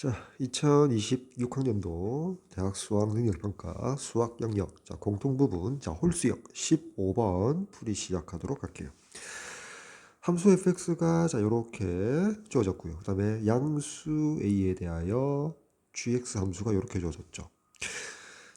자, 2026학년도 대학 수학 능력평가 수학 영역 자, 공통부분 자, 홀수역 15번 풀이 시작하도록 할게요. 함수 fx가 자, 요렇게 주어졌고요. 그 다음에 양수 a에 대하여 gx 함수가 요렇게 주어졌죠.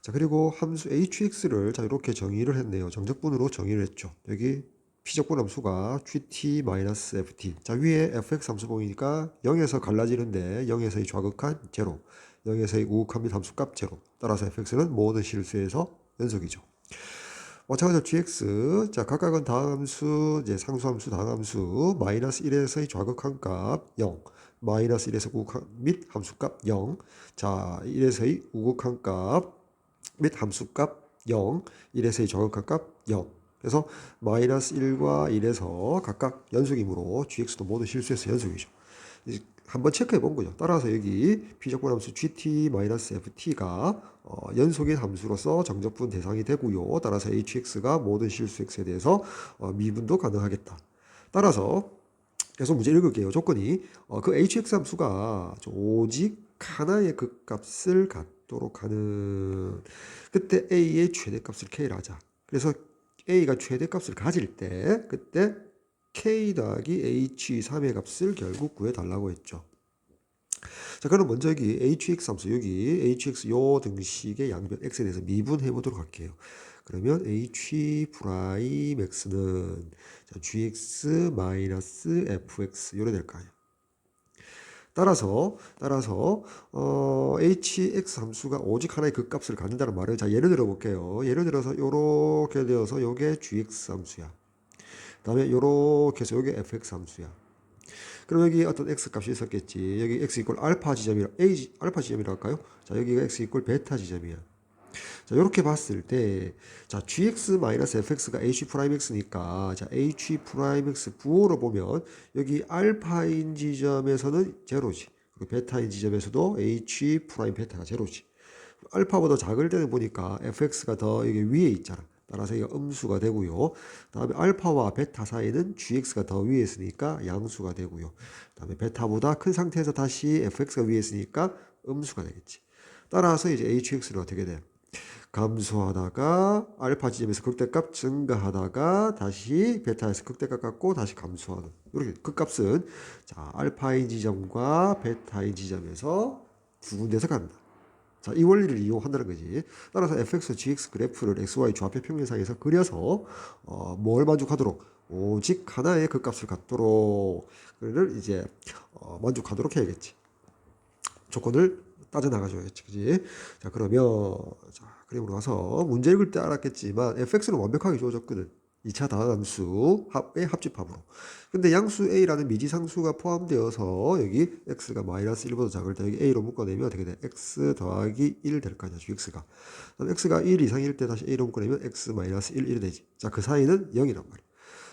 자, 그리고 함수 hx를 자, 이렇게 정의를 했네요. 정적분으로 정의를 했죠. 여기 피적분 함수가 gt-ft. 자, 위에 fx 함수 보이니까 0에서 갈라지는데 0에서의 좌극한 제로, 0에서의 우극한 및 함수값 제로. 따라서 fx는 모든 실수에서 연속이죠. 마찬가지로 gx. 자, 각각은 다함수, 이제 상수함수, 다함수, 마이너스 1에서의 좌극한 값 0, 마이너스 1에서 우극한 및 함수값 0, 자, 1에서의 우극한 값 및 함수값 0, 1에서의 좌극한 값 0. 그래서 마이너스 1과 1에서 각각 연속이므로 gx도 모두 실수해서 연속이죠. 한번 체크해 본 거죠. 따라서 여기 비적분 함수 gt-ft가 연속의 함수로서 정적분 대상이 되고요. 따라서 hx가 모든 실수 x에 대해서 미분도 가능하겠다. 따라서 계속 문제 읽을게요. 조건이 그 hx 함수가 오직 하나의 극값을 갖도록 하는 그때 a의 최대값을 k를 하자. 그래서 a가 최대값을 가질 때 그때 k 더하기 h3의 값을 결국 구해달라고 했죠. 자, 그럼 먼저 여기 hx 함수, 여기 hx 요 등식의 양변 x에 대해서 미분해 보도록 할게요. 그러면 h 프라임 x는 gx 마이너스 fx 요래 될 거 아니에요. 따라서 hx 함수가 오직 하나의 극값을 갖는다는 말을 자 예를 들어 볼게요. 예를 들어서 요렇게 되어서 요게 gx 함수야. 그다음에 요렇게 해서 요게 fx 함수야. 그럼 여기 어떤 x 값이 있었겠지. 여기 x 이꼴 알파 지점이라 알파 지점이라 할까요? 자, 여기가 x 이꼴 베타 지점이야. 자, 이렇게 봤을 때, 자, gx-fx가 h'(x니까, 자, h'(x) 부호로 보면, 여기 알파인 지점에서는 제로지. 그리고 베타인 지점에서도 h' 베타가 제로지. 알파보다 작을 때는 보니까 fx가 더 여기 위에 있잖아. 따라서 이거 음수가 되고요. 다음에 알파와 베타 사이는 gx가 더 위에 있으니까 양수가 되고요. 다음에 베타보다 큰 상태에서 다시 fx가 위에 있으니까 음수가 되겠지. 따라서 이제 hx는 어떻게 돼? 감소하다가 알파 지점에서 극대값 증가하다가 다시 베타에서 극대값 갖고 다시 감소하는 이렇게 극값은 자 알파인 지점과 베타인 지점에서 두 군데서 간다. 자, 이 원리를 이용한다는 거지. 따라서 fx, gx 그래프를 xy 좌표 평면상에서 그려서 뭘 만족하도록 오직 하나의 극값을 갖도록 그를 이제 만족하도록 해야겠지. 조건을 따져 나가줘야겠지, 그지? 자, 그러면 자, 그림으로 가서 문제 읽을 때 알았겠지만 fx는 완벽하게 주어졌거든. 2차 다함수 합의 합집합으로. 근데 양수 a라는 미지상수가 포함되어서 여기 x가 마이너스 1보다 작을 때 여기 a로 묶어내면 어떻게 돼? x 더하기 1 될 거 아니야, x가. 그럼 x가 1 이상일 때 다시 a로 묶어내면 x 마이너스 1, 1이 되지. 자, 그 사이는 0이란 말이야.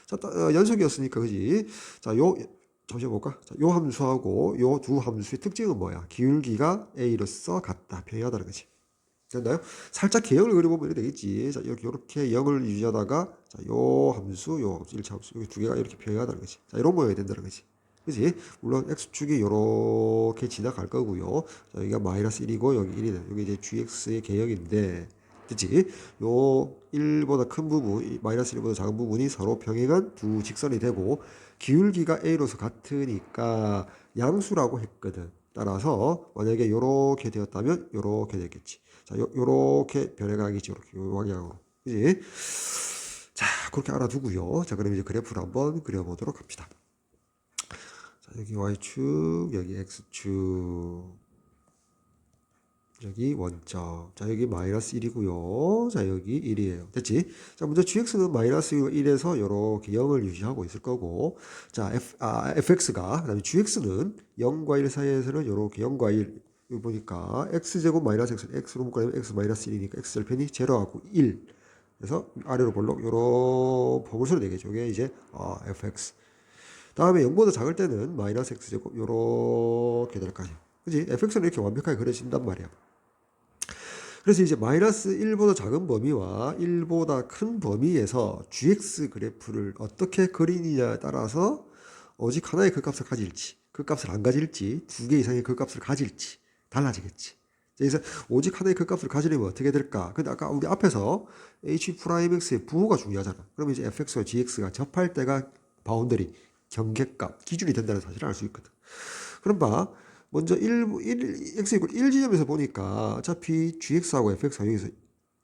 자, 연속이었으니까, 그지? 자, 잠시만 볼까? 자, 요 함수하고 요 두 함수의 특징은 뭐야? 기울기가 a로서 같다. 평행하다는 거지. 됐나요? 살짝 개형을 그려보면 이렇게 되겠지. 자, 이렇게 0을 유지하다가, 자, 요 함수, 1차 함수, 여기 두 개가 이렇게 평행하다는 거지. 자, 이런 모양이 된다는 거지. 그지? 물론, x축이 요렇게 지나갈 거고요. 자, 여기가 마이너스 1이고, 여기 1이네. 여기 이제 gx의 개형인데, 그치? 요 1보다 큰 부분, 마이너스 1보다 작은 부분이 서로 평행한 두 직선이 되고, 기울기가 a로서 같으니까 양수라고 했거든. 따라서, 만약에 요렇게 되었다면, 요렇게 되겠지. 자, 요렇게 변해가겠지. 요렇게, 요 방향으로. 그지? 자, 그렇게 알아두고요. 자, 그럼 이제 그래프를 한번 그려보도록 합시다. 자, 여기 Y축, 여기 X축. 여기 원점. 자, 여기 마이너스 1이고요. 자, 여기 1이에요. 됐지? 자, 먼저 gx는 마이너스 1에서 이렇게 0을 유지하고 있을 거고, 자, fx가, 그 다음에 gx는 0과 1 사이에서는 이렇게 0과 1, 여기 보니까 x제곱 마이너스 x, x로 묶으면 x 마이너스 1이니까 x절편이 제로하고 1. 그래서 아래로 볼록 요런 포물선을 내겠죠. 이게 이제 fx. 다음에 0보다 작을 때는 마이너스 x제곱 요렇게 될 거 아니야. 그지? fx는 이렇게 완벽하게 그려진단 말이야. 그래서 이제 마이너스 1보다 작은 범위와 1보다 큰 범위에서 gx 그래프를 어떻게 그리느냐에 따라서 오직 하나의 극값을 가질지, 극값을 안 가질지, 두 개 이상의 극값을 가질지, 달라지겠지. 그래서 오직 하나의 극값을 가지려면 어떻게 될까? 근데 아까 우리 앞에서 H'X의 부호가 중요하잖아. 그러면 이제 fx와 gx가 접할 때가 바운더리, 경계값, 기준이 된다는 사실을 알 수 있거든. 그럼 봐. 먼저 x 이퀄 1 지점에서 보니까 어차피 gx하고 fx가 여기서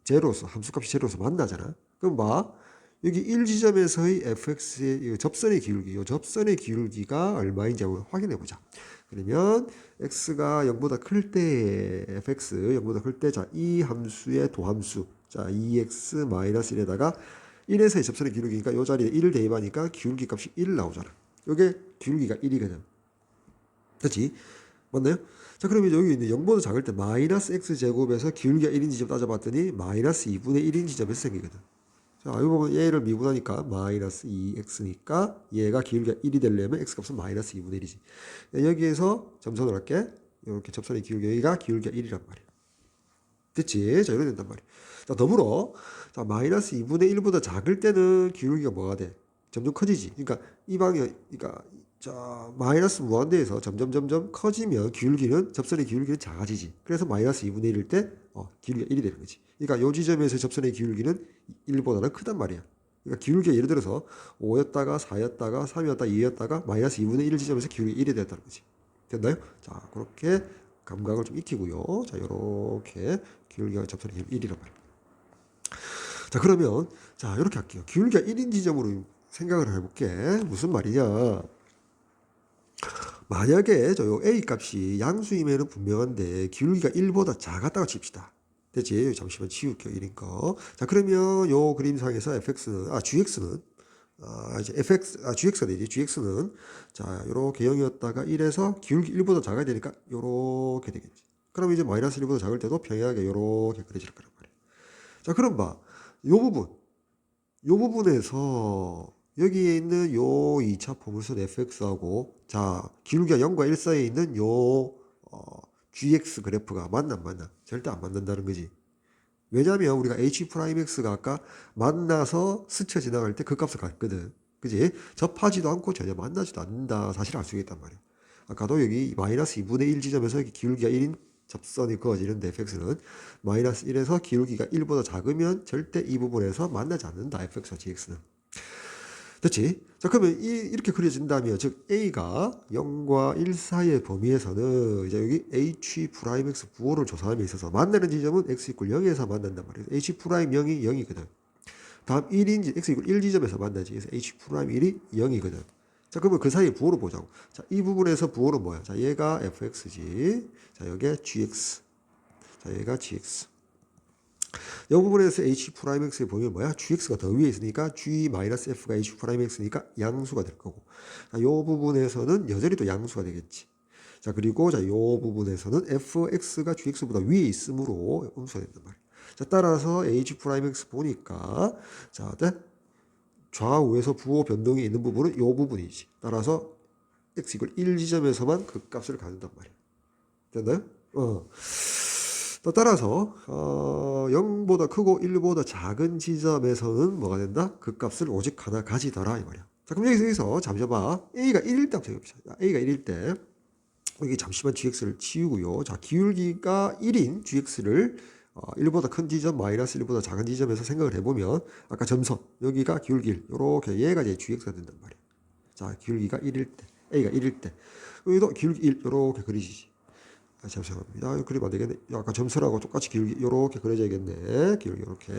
제로서 함수값이 제로서 만나잖아. 그럼 봐. 여기 1 지점에서의 fx의 접선의 기울기, 이 접선의 기울기가 얼마인지 한번 확인해 보자. 그러면 x가 0보다 클 때 fx 0보다 클 때 자, 이 함수의 도함수 자 2x-1에다가 1에서의 접선의 기울기니까 이 자리에 1을 대입하니까 기울기 값이 1 나오잖아. 이게 기울기가 1이거든. 그렇지? 맞나요? 자, 그러면 여기 있는 0보다 작을 때 마이너스 x제곱에서 기울기가 1인 지점 따져봤더니 마이너스 2분의 1인 지점에서 생기거든. 자, 여기 보면 얘를 미분하니까 마이너스 2x니까 얘가 기울기가 1이 되려면 x값은 마이너스 2분의 1이지. 여기에서 점선을 할게. 이렇게 접선의 기울기, 여기가 기울기가 1이란 말이야. 됐지? 자, 이렇게 된단 말이야. 자, 더불어, 자, 마이너스 2분의 1보다 작을 때는 기울기가 뭐가 돼? 점점 커지지. 그러니까 이 방향, 그러니까 자, 마이너스 무한대에서 점점 커지면 기울기는, 접선의 기울기는 작아지지. 그래서 마이너스 2분의 1일 때 기울기가 1이 되는 거지. 그러니까 요 지점에서 접선의 기울기는 1보다는 크단 말이야. 그러니까 기울기가 예를 들어서 5였다가 4였다가 3이었다가 2였다가 마이너스 2분의 1 지점에서 기울기 1이 됐다는 거지. 됐나요? 자, 그렇게 감각을 좀 익히고요. 자, 요렇게 기울기가 접선의 기울기 1이란 말이야. 자, 그러면 자, 이렇게 할게요. 기울기가 1인 지점으로 생각을 해볼게. 무슨 말이냐? 만약에 저 A 값이 양수임에는 분명한데 기울기가 1보다 작았다고 칩시다. 됐지? 잠시만 치울게요. 1인 거. 자, 그러면 요 그림상에서 gx는 이제 gx가 되지. gx는 자, 요렇게 0이었다가 1에서 기울기 1보다 작아야 되니까 요렇게 되겠지. 그럼 이제 마이너스 1보다 작을 때도 평행하게 요렇게 그려질 거란 말이야. 자, 그럼 봐. 요 부분에서 여기에 있는 요 2차 포물선 fx하고 자 기울기가 0과 1 사이에 있는 요 gx 그래프가 맞나 안 맞나? 절대 안 맞는다는 거지. 왜냐면 우리가 h'x가 아까 만나서 스쳐 지나갈 때 그 값을 갔거든. 그지? 접하지도 않고 전혀 만나지도 않는다 사실을 알 수 있단 말이야. 아까도 여기 마이너스 2분의 1 지점에서 기울기가 1인 접선이 그어지는데 fx는 마이너스 1에서 기울기가 1보다 작으면 절대 이 부분에서 만나지 않는다 fx와 gx는. 됐지? 자, 그러면 이렇게 그려진다면, 즉, A가 0과 1 사이의 범위에서는, 이제 여기 H'X 부호를 조사함에 있어서 만나는 지점은 X 이퀄 0에서 만난단 말이에요. H'0이 0이거든. 다음 1인 X 이퀄 1 지점에서 만나지. 그래서 H'1이 0이거든. 자, 그러면 그 사이의 부호를 보자고. 자, 이 부분에서 부호는 뭐야? 자, 얘가 fx지. 자, 여기에 gx. 자, 얘가 gx. 이 부분에서 H'X에 보면 뭐야? GX가 더 위에 있으니까 G-F가 H'X니까 양수가 될 거고. 자, 이 부분에서는 여전히 또 양수가 되겠지. 자, 그리고 자, 이 부분에서는 fx가 gx보다 위에 있으므로 음수가 된단 말이야. 자, 따라서 H'X 보니까 자, 좌우에서 부호 변동이 있는 부분은 이 부분이지. 따라서 x 이퀄 1 지점에서만 그 값을 갖는단 말이야. 됐나요? 또 따라서 0보다 크고 1보다 작은 지점에서는 뭐가 된다? 그 값을 오직 하나 가지더라 이 말이야. 자, 그럼 여기서 잠시만 A가 1일 때 한번 생각해봅시다. A가 1일 때 여기 잠시만 gx를 치우고요. 자, 기울기가 1인 gx를 1보다 큰 지점 마이너스 1보다 작은 지점에서 생각을 해보면 아까 점선 여기가 기울기 1 요렇게 얘가 이제 gx가 된단 말이야. 자, 기울기가 1일 때 A가 1일 때 여기도 기울기 1 요렇게 그리시지. 잠시만요. 그리면 안 되겠네. 아까 점선하고 똑같이 기울기 요렇게 그려져야겠네. 기울기 요렇게.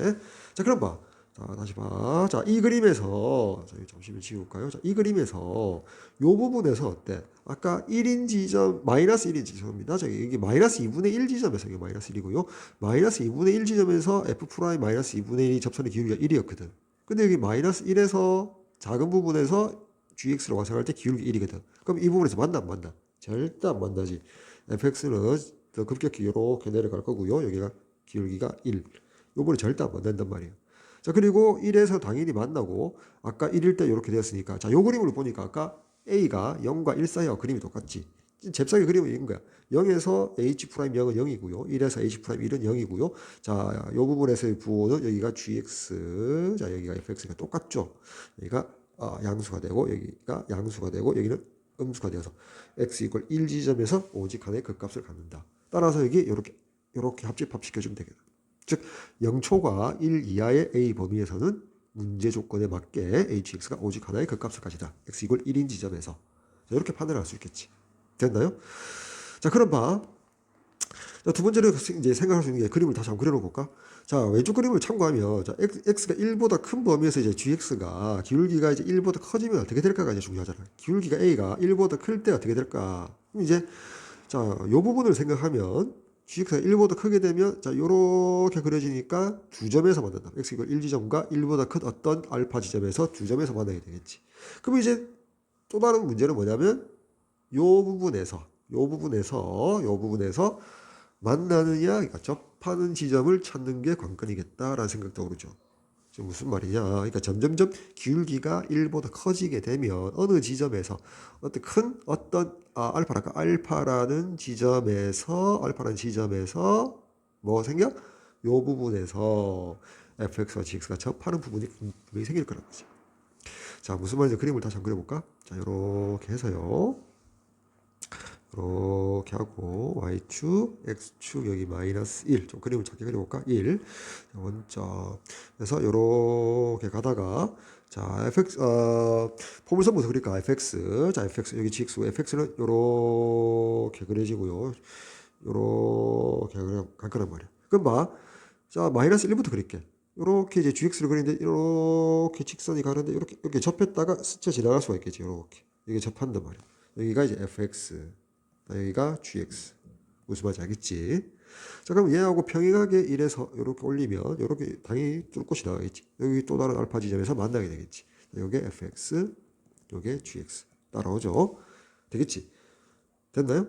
자, 그럼 봐. 자, 다시 봐. 자, 이 그림에서 잠시만 지울까요? 자, 이 그림에서 요 부분에서 어때? 아까 1인 지점 마이너스 1인 지점입니다. 자, 여기 마이너스 2분의 1 지점에서 이게 마이너스 1이고요. 마이너스 2분의 1 지점에서 f 프라임 마이너스 2분의 1이 접선의 기울기가 1이었거든. 근데 여기 마이너스 1에서 작은 부분에서 gx로 완성할 때 기울기 1이거든. 그럼 이 부분에서 만나 안 만나? 절대 안 만나지. fx는 더 급격히 이렇게 내려갈 거고요. 여기가 기울기가 1. 요번에 절대 안 만난단 말이에요. 자, 그리고 1에서 당연히 만나고 아까 1일 때 이렇게 되었으니까 자, 요 그림을 보니까 아까 A가 0과 1 사이와 그림이 똑같지. 잽싸게 그림은 이런 거야. 0에서 H'0은 0이고요. 1에서 H'1은 0이고요. 자, 요 부분에서의 부호는 여기가 GX, 자, 여기가 FX가 똑같죠. 여기가 양수가 되고 여기가 양수가 되고 여기는 음수가 되어서 x 이퀄 1 지점에서 오직 하나의 그 값을 갖는다. 따라서 여기 요렇게 합집합시켜주면 되겠다. 즉 0초가 1 이하의 A 범위에서는 문제 조건에 맞게 hx가 오직 하나의 극값을 가지다. x 이퀄 1인 지점에서. 자, 이렇게 판단할 수 있겠지. 됐나요? 자, 그럼 봐. 자, 두 번째로 이제 생각할 수 있는 게 그림을 다시 한번 그려놓고 볼까? 자, 왼쪽 그림을 참고하면, 자, x가 1보다 큰 범위에서 이제 gx가, 기울기가 이제 1보다 커지면 어떻게 될까가 이제 중요하잖아. 기울기가 a가 1보다 클 때 어떻게 될까? 그럼 이제, 자, 요 부분을 생각하면, gx가 1보다 크게 되면, 자, 요렇게 그려지니까 두 점에서 만난다. x 이퀄 1지점과 1보다 큰 어떤 알파 지점에서 두 점에서 만나게 되겠지. 그럼 이제 또 다른 문제는 뭐냐면, 요 부분에서 만나느냐, 그러니까 접하는 지점을 찾는 게 관건이겠다라는 생각도 오르죠. 지금 무슨 말이냐? 그러니까 점점점 기울기가 1보다 커지게 되면 어느 지점에서 알파라는 지점에서 뭐 생겨? 요 부분에서 fx와 gx가 접하는 부분이 분명히 생길 거란 거지. 자, 무슨 말인지 그림을 다시 한번 그려볼까? 자, 이렇게 해서요. 이렇게 하고 y축, x축 여기 마이너스 1. 좀 그림을 작게 그려볼까? 1. 원점. 그래서 이렇게 가다가 자, fx 포물선부터 그릴까? fx. 자, fx 여기 gx, fx는 이렇게 그려지고요. 이렇게 갈 거란 말이야. 그럼 봐. 자, 마이너스 1부터 그릴게. 이렇게 이제 gx를 그리는데 이렇게 직선이 가는데 이렇게 접했다가 스쳐 지나갈 수가 있겠지. 이렇게 이게 접한단 말이야. 여기가 이제 fx. 여기가 gx. 무슨 말인지 알겠지? 자, 그럼 얘하고 평행하게 이래서 이렇게 올리면 이렇게 당연히 뚫고 지나가겠지. 여기 또 다른 알파 지점에서 만나게 되겠지. 요게 fx, 요게 gx. 따라오죠? 되겠지? 됐나요?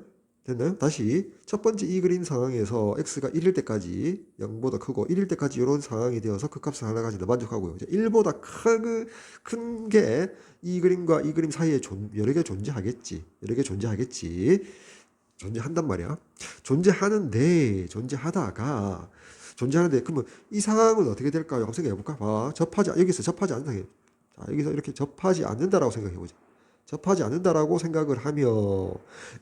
다시 첫 번째 이 그림 상황에서 x가 1일 때까지 0보다 크고 1일 때까지 이런 상황이 되어서 그 값을 하나 가지고 만족하고요. 이제 1보다 큰 게 이 그림과 이 그림 사이에 여러 개 존재하겠지. 존재한단 말이야. 존재하다가 그러면 이 상황은 어떻게 될까요? 한번 생각해 볼까? 봐. 여기서 접하지 않는다. 자, 여기서 이렇게 접하지 않는다라고 생각해 보자. 접하지 않는다라고 생각을 하며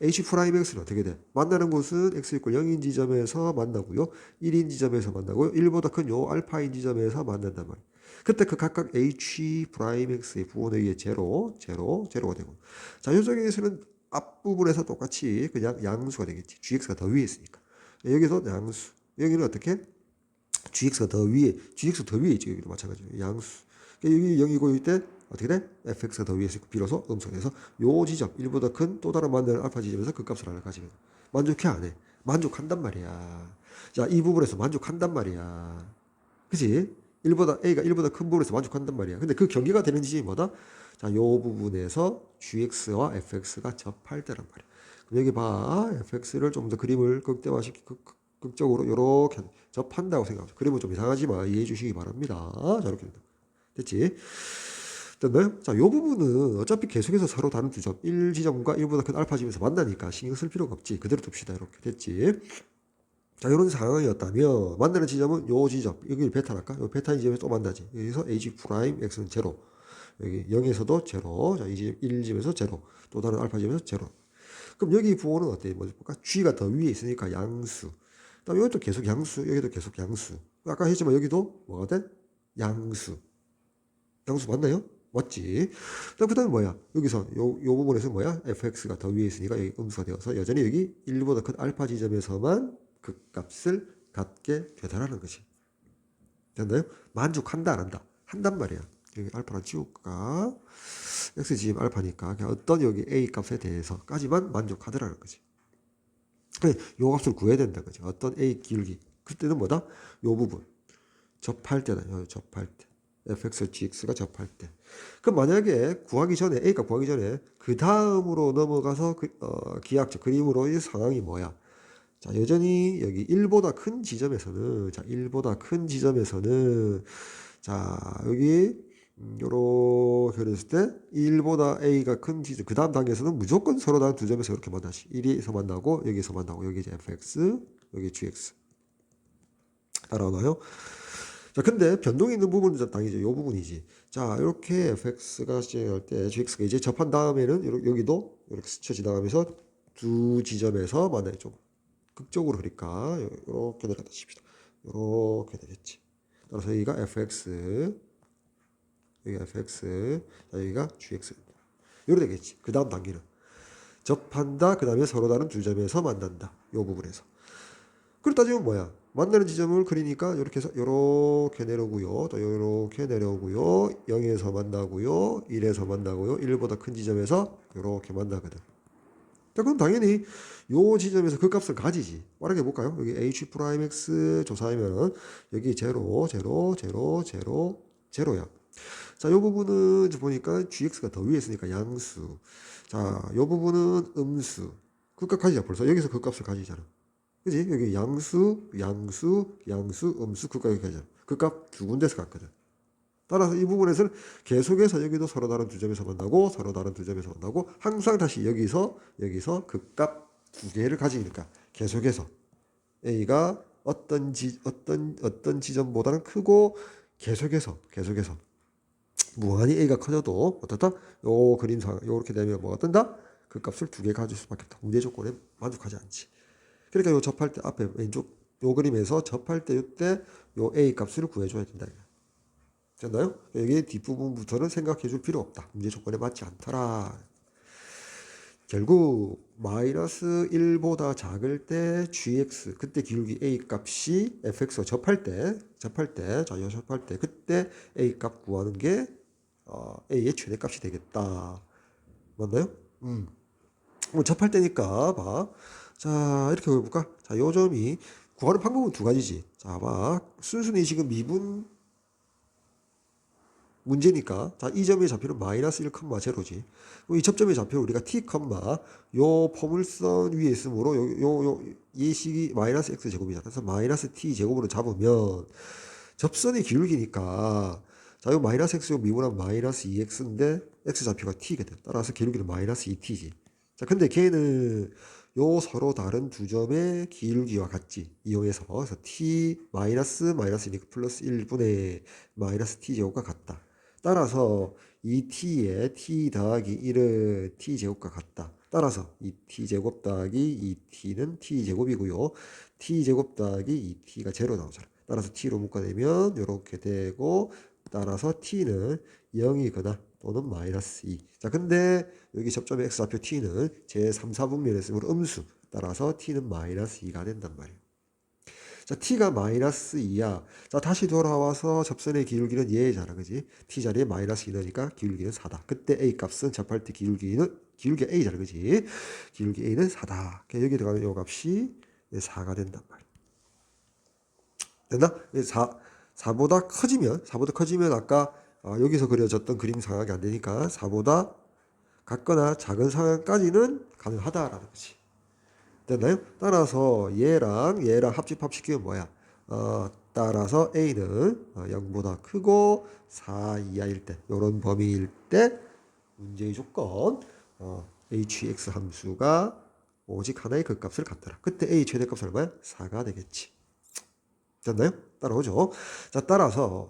h'x는 어떻게 돼? 만나는 곳은 x 이퀄 0인 지점에서 만나고요. 1인 지점에서 만나고요. 1보다 큰 요 알파인 지점에서 만난단 말이야. 그때 그 각각 h'x의 부호는 이게 제로가 되고. 자, 요쪽에서는 앞부분에서 똑같이 그냥 양수가 되겠지. gx가 더 위에 있으니까. 여기서 양수. 여기는 어떻게? gx가 더 위에 있지. 여기도 마찬가지로 양수. 여기 0이고 이때 어떻게 돼? fx가 더 위에 있고 비로소 음수돼서 요 지점 1보다 큰 또 다른 만나는 알파 지점에서 그 값을 하나 가지면 만족해 안 해? 만족한단 말이야. 자, 이 부분에서 만족한단 말이야. 그치? A가 1보다 큰 부분에서 만족한단 말이야. 근데 그 경계가 되는 지점이 뭐다? 자, 요 부분에서 gx와 fx가 접할 때란 말이야. 그럼 여기 봐. fx를 좀 더 그림을 극적으로 이렇게 접한다고 생각하죠. 그림은 좀 이상하지만 이해해 주시기 바랍니다. 자, 이렇게 된다. 됐지? 됐나요? 자, 요 부분은 어차피 계속해서 서로 다른 두 점, 1지점과 1보다 큰 알파 지점에서 만나니까 신경 쓸 필요가 없지. 그대로 둡시다. 이렇게 됐지? 자, 이런 상황이었다면 만나는 지점은 요 지점, 여기 베타랄까? 요 베타 지점에서 또 만나지. 여기서 a g 프라임 x는 제로. 여기 0에서도 제로. 자, 이 지점 1지점에서 제로. 또 다른 알파 지점에서 제로. 그럼 여기 부호는 어때? 뭐 볼까? g가 더 위에 있으니까 양수. 그다음에 여기도 계속 양수, 여기도 계속 양수. 아까 했지만 여기도 뭐가 돼? 양수. 양수 맞나요? 맞지? 그 다음에 뭐야? 여기서 요 부분에서 뭐야? fx가 더 위에 있으니까 여기 음수가 되어서 여전히 여기 1보다 큰 알파 지점에서만 그 값을 갖게 되다라는 거지. 됐나요? 만족한다 안 한다? 한단 말이야. 여기 알파를 지울까? x 지점 알파니까 어떤 여기 a 값에 대해서까지만 만족하더라는 거지. 그래, 요 값을 구해야 된다는 거지. 어떤 a 기울기. 그때는 뭐다? 요 부분. 접할 때다. 접할 때. fx, gx가 접할 때. 그럼 만약에 A가 구하기 전에 그 다음으로 넘어가서 기하학적 그림으로의 상황이 뭐야? 자, 여전히 여기 1보다 큰 지점에서는 자, 여기 요렇게 그랬을 때 1보다 A가 큰 지점 그 다음 단계에서는 무조건 서로 다른 두 점에서 이렇게 만나시. 1에서 만나고 여기서 만나고 여기 이제 fx, 여기 gx. 따라오나요? 자, 근데 변동이 있는 부분은 당연히 이 부분이지. 자, 이렇게 fx가 시작할 때 gx가 이제 접한 다음에는 여기도 이렇게 스쳐 지나가면서 두 지점에서 만나죠. 극적으로 그릴까? 요렇게 내려다 칩시다. 요렇게 되겠지. 따라서 여기가 fx, 여기가 fx, 자, 여기가 gx. 요렇게 되겠지. 그 다음 단계는 접한다. 그 다음에 서로 다른 두 점에서 만난다. 요 부분에서. 그렇다 따지면 뭐야? 만나는 지점을 그리니까 이렇게 해서 이렇게 내려오고요. 또 이렇게 내려오고요. 0에서 만나고요. 1에서 만나고요. 1보다 큰 지점에서 이렇게 만나거든. 자, 그럼 당연히 요 지점에서 그 값을 가지지. 빠르게 볼까요? 여기 h 프라임 x 조사하면은 여기 0, 0, 0, 0, 0야. 자, 요 부분은 보니까 gx가 더 위에 있으니까 양수. 자, 요 부분은 음수. 그 값 가지자. 벌써 여기서 그 값을 가지잖아. 그지? 여기 양수, 양수, 양수, 음수, 그 값이 가지잖아. 그 값 두 군데서 갔거든. 따라서 이 부분에서는 계속해서 여기도 서로 다른 두 점에서 만나고 서로 다른 두 점에서 만나고 항상 다시 여기서 그 값 두 개를 가지니까 계속해서 A가 어떤 지점보다는 크고 계속해서 무한히 A가 커져도 어떻다? 요 그림상 요렇게 되면 뭐가 뜬다? 그 값을 두 개 가질 수밖에 없다. 문제 조건에 만족하지 않지. 그러니까 요 접할 때 앞에 왼쪽 요 그림에서 접할 때 이때 요 A 값을 구해줘야 된다. 됐나요? 여기 뒷부분부터는 생각해 줄 필요 없다. 문제 조건에 맞지 않더라. 결국 마이너스 1보다 작을 때 gx 그때 기울기 a 값이 fx와 접할 때 자, 요 접할 때 그때 a 값 구하는 게 a의 최대값이 되겠다. 맞나요? 뭐 접할 때니까 봐. 자, 이렇게 해볼까? 자, 요 점이 구하는 방법은 두 가지지. 자, 봐. 순순히 지금 미분 문제니까 자, 이 점의 좌표는 마이너스 1,0지. 이 접점의 좌표를 우리가 t, 요 포물선 위에 있으므로 요 예식이 마이너스 x 제곱이잖아. 그래서 마이너스 t 제곱으로 잡으면 접선의 기울기니까 자, 요 마이너스 x 요 미분하면 마이너스 2x인데 x 좌표가 t거든. 따라서 기울기는 마이너스 2t지. 자, 근데 걔는 요 서로 다른 두 점의 기울기와 같지. 이용해서 그래서 t 마이너스니까 플러스 1분의 마이너스 t 제곱과 같다. 따라서 이 t에 t 더하기 1은 t 제곱과 같다. 따라서 이 t 제곱 더하기 이 t는 t 제곱이고요. t 제곱 더하기 이 t가 0 나오잖아. 따라서 t로 묶어내면 이렇게 되고 따라서 t는 0이거나 또는 마이너스 2. 자, 근데 여기 접점의 x좌표 t는 제 3, 4분면에 있으므로 음수. 따라서 t는 마이너스 2가 된단 말이에요. 자, t가 마이너스 2야. 자, 다시 돌아와서 접선의 기울기는 얘잖아, 그지? t 자리에 마이너스 2 넣으니까 기울기는 4다. 그때 a 값은 접할 때 기울기 a잖아, 그지? 기울기 a는 4다. 여기 들어가는 요 값이 4가 된단 말이야. 됐나? 4보다 커지면 아까 여기서 그려졌던 그림 상황이 안 되니까 4보다 같거나 작은 상황까지는 가능하다라는 거지. 됐나요? 따라서 얘랑 합집합시키면 뭐야? 따라서 A는 0보다 크고 4 이하일 때, 요런 범위일 때 문제의 조건 hx 함수가 오직 하나의 극값을 갖더라. 그때 a 최대값은 얼마야? 4가 되겠지. 됐나요? 따라오죠. 자, 따라서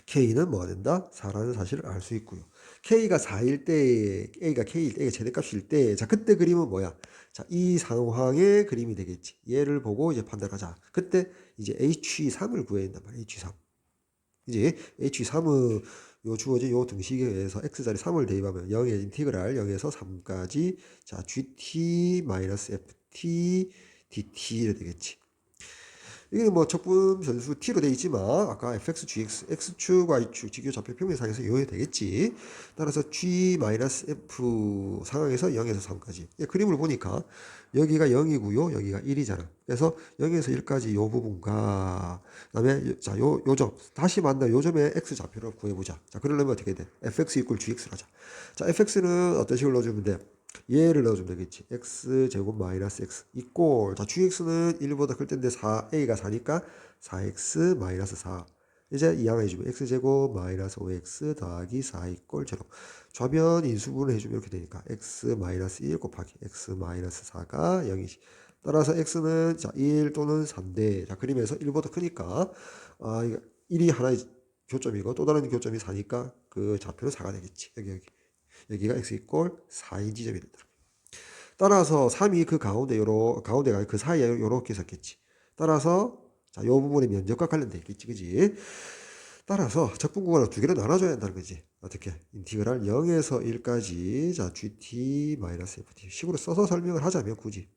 K는 뭐가 된다? 4라는 사실을 알 수 있고요. K가 4일 때, A가 최대값일 때, 자, 그때 그림은 뭐야? 자, 이 상황의 그림이 되겠지. 얘를 보고 이제 판단하자. 그때 이제 H3을 구해야 된단 말이야, H3. 이제 H3은 요 주어진 요 등식에 의해서 X자리 3을 대입하면 0의 인티그랄 0에서 3까지, 자, GT-FT, DT 이렇게 되겠지. 이게 뭐 적분 변수 t로 되어 있지만 아까 fx, gx, x축, y축 직교 좌표 평면상에서 이용이 되겠지. 따라서 g-f 상황에서 0에서 3까지. 그림을 보니까 여기가 0이고요. 여기가 1이잖아. 그래서 0에서 1까지 요 부분과 그다음에 자, 요 점 다시 만나 요 점의 x 좌표를 구해보자. 자, 그러려면 어떻게 돼? fx 이퀄 gx를 하자. 자, fx는 어떤 식으로 넣어주면 돼? 얘를 넣어주면 되겠지. x제곱 마이너스 x 이꼴. 자, gx는 1보다 클 텐데 4a가 4니까 4x 마이너스 4. 이제 이항해주면 x제곱 마이너스 5x 더하기 4 이꼴 0. 좌변 인수분해 해주면 이렇게 되니까 x 마이너스 1 곱하기 x 마이너스 4가 0이지. 따라서 x는 자, 1 또는 4인데 자, 그림에서 1보다 크니까 이거 1이 하나의 교점이고 또 다른 교점이 4니까 그 좌표는 4가 되겠지. 여기가 x 이꼴 4인 지점이 된다. 따라서 3이 그 가운데 가운데가 그 사이에 요렇게 있었겠지. 따라서 자, 요 부분의 면적과 관련돼 있겠지. 그지? 따라서 적분구간을 두 개로 나눠줘야 한다는 거지. 어떻게? 인티그랄 0에서 1까지 자, gt-ft 식으로 써서 설명을 하자면 굳이.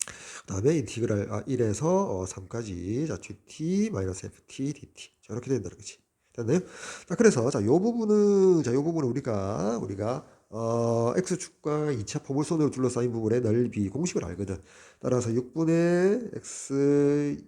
그 다음에 인티그랄 1에서 3까지 자, gt-ft dt 저렇게 된다는 거지. 됐나요? 자, 그래서 요 부분은 우리가 x축과 2차 포물선으로 둘러싸인 부분의 넓이 공식을 알거든. 따라서 6분의 x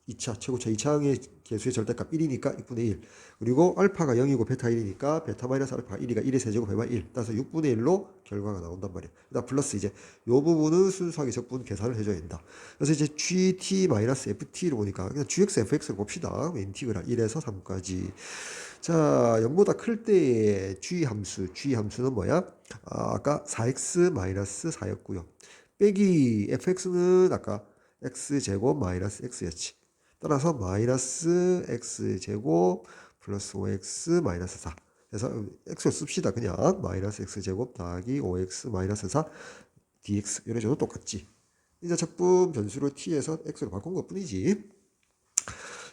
2차 최고차 2차항의 개수의 절대값 1이니까 6분의 1. 그리고 알파가 0이고 베타 1이니까 베타 마이너스 알파 1이가 1의 세제곱 해봐 1. 따라서 6분의 1로 결과가 나온단 말이야. 그다음 플러스 이제 요 부분은 순수하게 적분 계산을 해줘야 된다. 그래서 이제 gt-ft를 보니까 그냥 gx fx를 봅시다. 인티그랄 1에서 3까지. 자, 0보다 클 때의 g 함수는 뭐야? 아까 4x-4였고요. 빼기 fx는 아까 x제곱 마이너스 x였지. 따라서 마이너스 x제곱 플러스 5x 마이너스 4. 그래서 x를 씁시다. 그냥 마이너스 x제곱 더하기 5x 마이너스 4 dx 이런 식으로 똑같지. 이제 적분 변수를 t에서 x로 바꾼 것 뿐이지.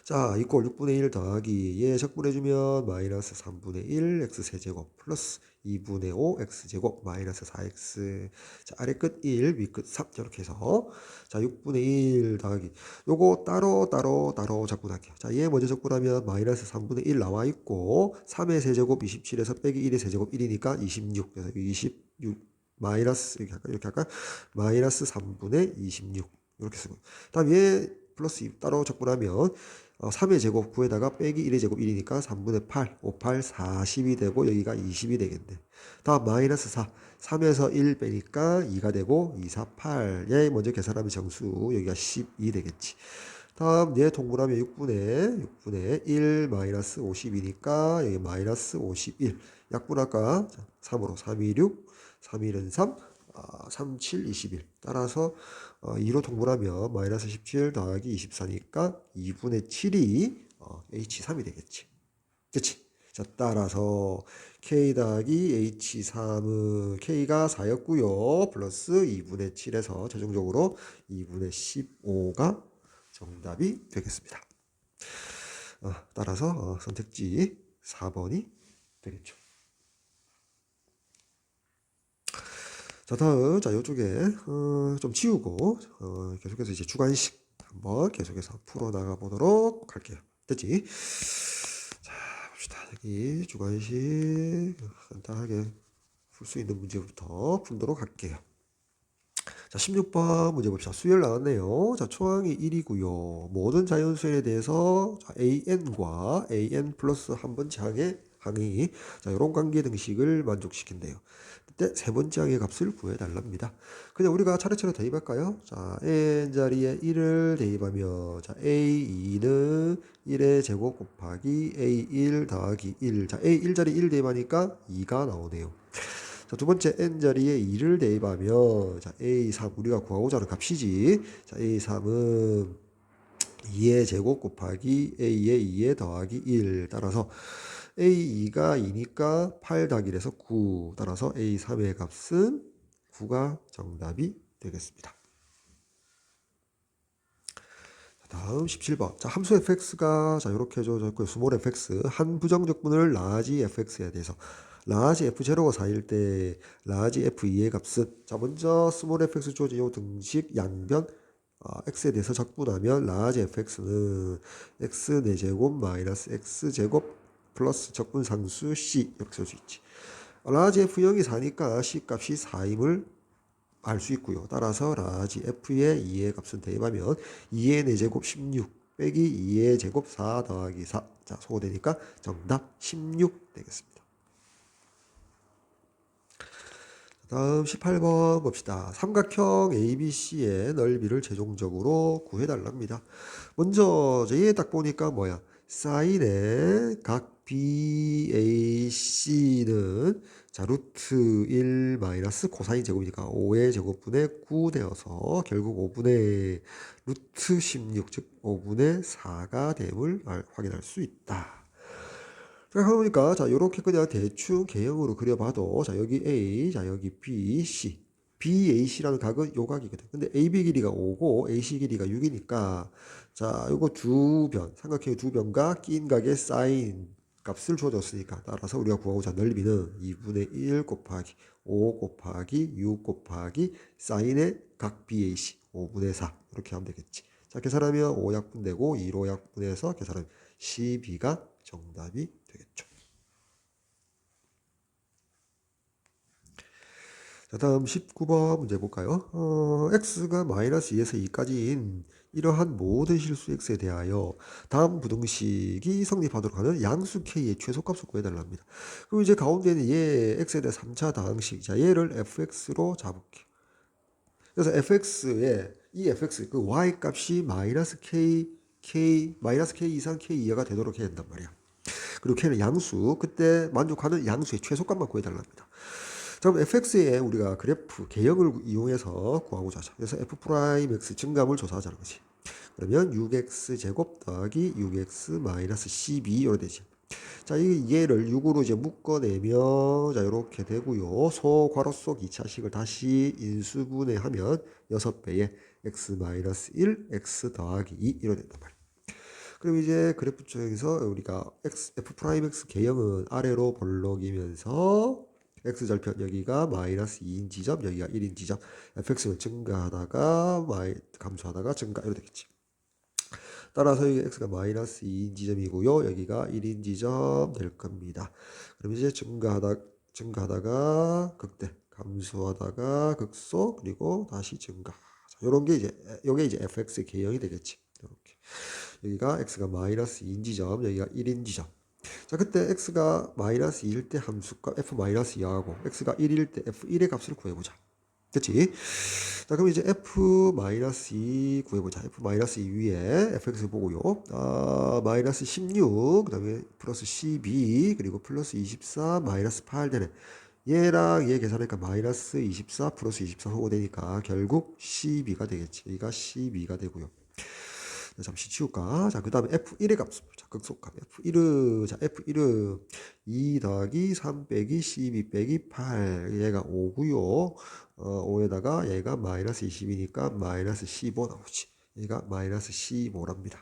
자, 이꼴 6분의 1 더하기 얘 적분해주면 마이너스 3분의 1 x 세제곱 플러스 2분의 5 x제곱 마이너스 4x. 자, 아래 끝 1 위 끝 3 이렇게 해서 자 6분의 1 더하기 요거 따로 적분할게요. 자, 얘 먼저 적분하면 마이너스 3분의 1 나와 있고 3의 세제곱 27에서 빼기 1의 세제곱 1이니까 26. 그래서 26 마이너스 이렇게 할까? 마이너스 3분의 26 이렇게 쓰고 다음 얘 플러스 2 따로 적분하면 3의 제곱 9에다가 빼기 1의 제곱 1이니까 3분의 8, 5, 8, 40이 되고 여기가 20이 되겠네. 다음 마이너스 4, 3에서 1 빼니까 2가 되고 2, 4, 8. 얘 먼저 계산하면 정수 여기가 12 되겠지. 다음 얘 통분하면 6분의 1 마이너스 50이니까 여기 마이너스 51. 약분할까? 3으로 3, 2, 6, 3, 1은 3, 3, 7, 21. 따라서 2로 통분하면 마이너스 17 더하기 24니까 2분의 7이 H3이 되겠지. 그치? 자, 따라서 K 더하기 H3은 K가 4였고요. 플러스 2분의 7에서 최종적으로 2분의 15가 정답이 되겠습니다. 따라서 선택지 4번이 되겠죠. 자, 다음, 자, 요쪽에, 좀 지우고, 계속해서 이제 주관식 한번 계속해서 풀어나가 보도록 할게요. 됐지? 자, 봅시다. 여기 주관식 간단하게 풀 수 있는 문제부터 풀도록 할게요. 자, 16번 문제 봅시다. 수열 나왔네요. 자, 초항이 1이고요. 모든 자연수에 대해서 자, an과 an 플러스 한 번째 항이 자, 이런 관계 등식을 만족시킨대요. 그때 세 번째 항의 값을 구해달랍니다. 그냥 우리가 차례차례 대입할까요? 자, n 자리에 1을 대입하면 자, a2는 1의 제곱 곱하기 a1 더하기 1. 자, a1 자리 1 대입하니까 2가 나오네요. 자, 두 번째 n 자리에 2를 대입하면 자, a3 우리가 구하고자 하는 값이지. 자, a3은 2의 제곱 곱하기 a의 2의 더하기 1. 따라서 a2가 2니까 8 더하기 1에서 9. 따라서 a3의 값은 9가 정답이 되겠습니다. 다음 17번. 자, 함수 fx가 자, 이렇게 줘졌고요. 스몰 fx 한 부정적분을 라지 fx에 대해서 라지 f0가 4일 때 라지 f2의 값은 자, 먼저 스몰 fx 주어진 요 등식 양변 x에 대해서 적분하면 라지 fx는 x 4제곱 마이너스 x제곱 플러스 적분상수 c 이렇게 쓸 수 있지. 라지 f0이 4니까 c 값이 4임을 알 수 있고요. 따라서 라지 f의 2의 값은 대입하면 2의 4제곱 16 빼기 2의 제곱 4 더하기 4. 자, 소거되니까 정답 16 되겠습니다. 다음 18번 봅시다. 삼각형 ABC의 넓이를 최종적으로 구해달랍니다. 먼저 얘 딱 보니까 뭐야? 사인의 각 BAC는 자 루트 1 마이너스 코사인 제곱이니까 5의 제곱분의 9 되어서 결국 5분의 루트 16 즉 5분의 4가 됨을 확인할 수 있다. 자, 그러니까 자 요렇게 그냥 대충 개형으로 그려봐도 자 여기 A, 자 여기 B, C BAC라는 각은 요 각이거든. 근데 AB 길이가 5고 AC 길이가 6이니까 자, 요거 두 변, 삼각형의 두 변과 낀 각의 사인 값을 줘줬으니까 따라서 우리가 구하고자 하는 넓이는 2분의 1 곱하기 5 곱하기 6 곱하기 사인의 각 BAC 5분의 4 이렇게 하면 되겠지. 자, 계산하면 5약분되고 2로 약분해서 계산하면 12가 정답이 되겠죠. 자, 다음 19번 문제 볼까요? x가 마이너스 2에서 2까지인 이러한 모든 실수 x에 대하여 다음 부등식이 성립하도록 하는 양수 k의 최소값을 구해달랍니다. 그럼 이제 가운데는 얘 x에 대해 3차 다항식. 자, 얘를 fx로 잡을게요. 그래서 fx에 이 fx 그 y 값이 마이너스 k 이상 k 이하가 되도록 해야 된단 말이야. 그리고 k는 양수, 그때 만족하는 양수의 최소값만 구해달랍니다. 자, 그럼 fx의 우리가 그래프 개형을 이용해서 구하고자 하자. 그래서 f'x 증감을 조사하자는 거지. 그러면 6x 제곱 더하기 6x 마이너스 12 이렇게 되지. 자, 얘를 6으로 이제 묶어내면 자, 이렇게 되고요. 소 괄호 속 2차식을 다시 인수분해하면 6배의 x 마이너스 1, x 더하기 2 이렇게 된단 말이야. 그럼 이제 그래프 쪽에서 우리가 f'x 개형은 아래로 볼록이면서 x절편 여기가 마이너스 2인 지점 여기가 1인 지점 fx는 증가하다가 감소하다가 증가 이렇게 되겠지. 따라서 여기 x가 마이너스 2인 지점이고요. 여기가 1인 지점 될 겁니다. 그럼 이제 증가하다가 극대 감소하다가 극소 그리고 다시 증가. 이런 게 이제 요게 이제 fx의 개형이 되겠지. 이렇게. 여기가 x가 마이너스 2인 지점 여기가 1인 지점. 자, 그때 x가 마이너스 2일 때 함수값 f-2하고 x가 1일 때 f1의 값을 구해보자. 그치? 자, 그럼 이제 f-2 구해보자. f-2 위에 fx 보고요. 마이너스 16, 그 다음에 플러스 12, 그리고 플러스 24, 마이너스 8 되네. 얘랑 얘 계산하니까 마이너스 24 플러스 24 하고 되니까 결국 12가 되겠지. 여기가 12가 되고요. 잠시 치울까? 자, 그 다음에 F1의 값을 보자. 극소값. F1, 자, F1, 2 더하기 3 빼기 12 빼기 8. 얘가 5고요 5에다가 얘가 마이너스 20이니까 마이너스 15 나오지. 얘가 마이너스 15랍니다.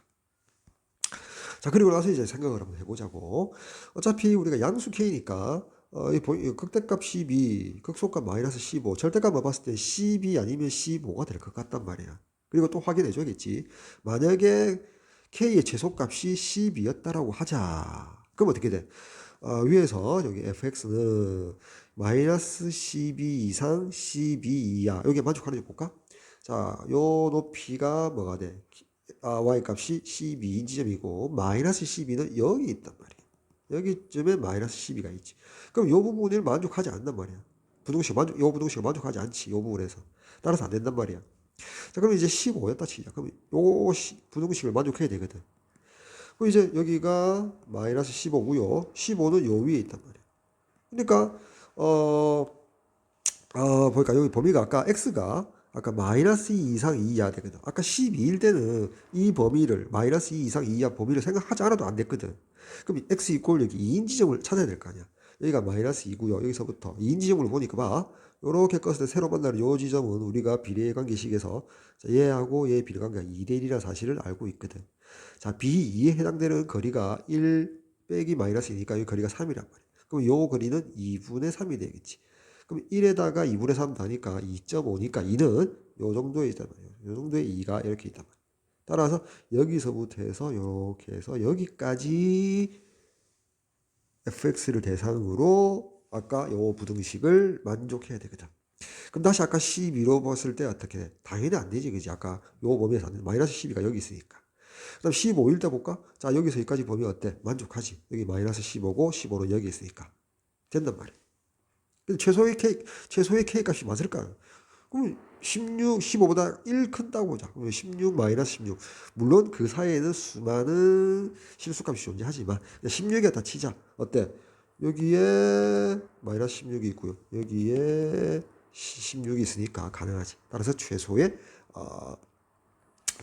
자, 그리고 나서 이제 생각을 한번 해보자고. 어차피 우리가 양수 K니까, 이 극대값 12, 극소값 마이너스 15, 절대값만 봤을 때 12 아니면 15가 될 것 같단 말이야. 그리고 또 확인해 줘야겠지. 만약에 K의 최소값이 10이었다라고 하자. 그럼 어떻게 돼? 위에서 여기 fx는 마이너스 12 이상 12 이하. 여기에 만족하는지 볼까? 자, 요 높이가 뭐가 돼? y 값이 12인 지점이고 마이너스 12는 여기 있단 말이야. 여기쯤에 마이너스 12가 있지. 그럼 요 부분을 만족하지 않단 말이야. 요 부등식을 만족하지 않지. 요 부분에서. 따라서 안 된단 말이야. 자, 그럼 이제 15였다 치자. 그럼 요 부등식을 만족해야 되거든. 그럼 이제 여기가 마이너스 15고요. 15는 요 위에 있단 말이야. 그러니까 보니까 여기 범위가 아까 x가 아까 마이너스 2 이상 2 이하 되거든. 아까 12일 때는 이 범위를 마이너스 2 이상 2 이하 범위를 생각하지 않아도 안 됐거든. 그럼 x 이꼴 여기 2인 지점을 찾아야 될 거 아니야. 여기가 마이너스 2고요. 여기서부터 2인 지점을 보니까 봐. 요렇게 껐을 때 새로 만나는 요 지점은 우리가 비례 관계식에서 얘하고 얘의 비례 관계가 2대1이라는 사실을 알고 있거든. 자, B2에 해당되는 거리가 1 빼기 마이너스이니까 이 거리가 3이란 말이야. 그럼 요 거리는 2분의 3이 되겠지. 그럼 1에다가 2분의 3 다니까 2.5니까 2는 요 정도에 있단 말이에요. 요 정도에 2가 이렇게 있단 말이에요. 따라서 여기서부터 해서 이렇게 해서 여기까지 fx를 대상으로 아까 요 부등식을 만족해야 되거든. 그럼 다시 아까 12로 봤을 때 어떻게 돼? 당연히 안 되지, 그지? 아까 요 범위에서 안 돼. 마이너스 12가 여기 있으니까. 그 다음 15일 때 볼까? 자, 여기서 여기까지 범위 어때? 만족하지? 여기 마이너스 15고 15는 여기 있으니까. 된단 말이야. 근데 최소의 K 값이 맞을까? 그럼 16, 15보다 1 큰다고 보자. 그럼 16 마이너스 16. 물론 그 사이에는 수많은 실수값이 존재하지만 16이었다 치자. 어때? 여기에 마이너스 16이 있고요. 여기에 16이 있으니까 가능하지. 따라서 최소의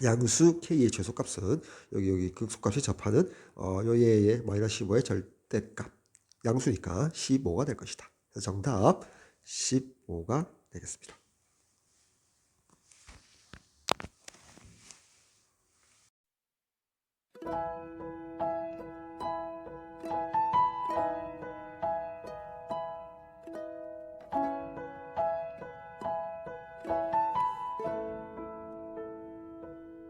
양수 K의 최소값은 여기 극소값이 접하는 요 얘의 마이너스 15의 절대값 양수니까 15가 될 것이다. 그래서 정답 15가 되겠습니다.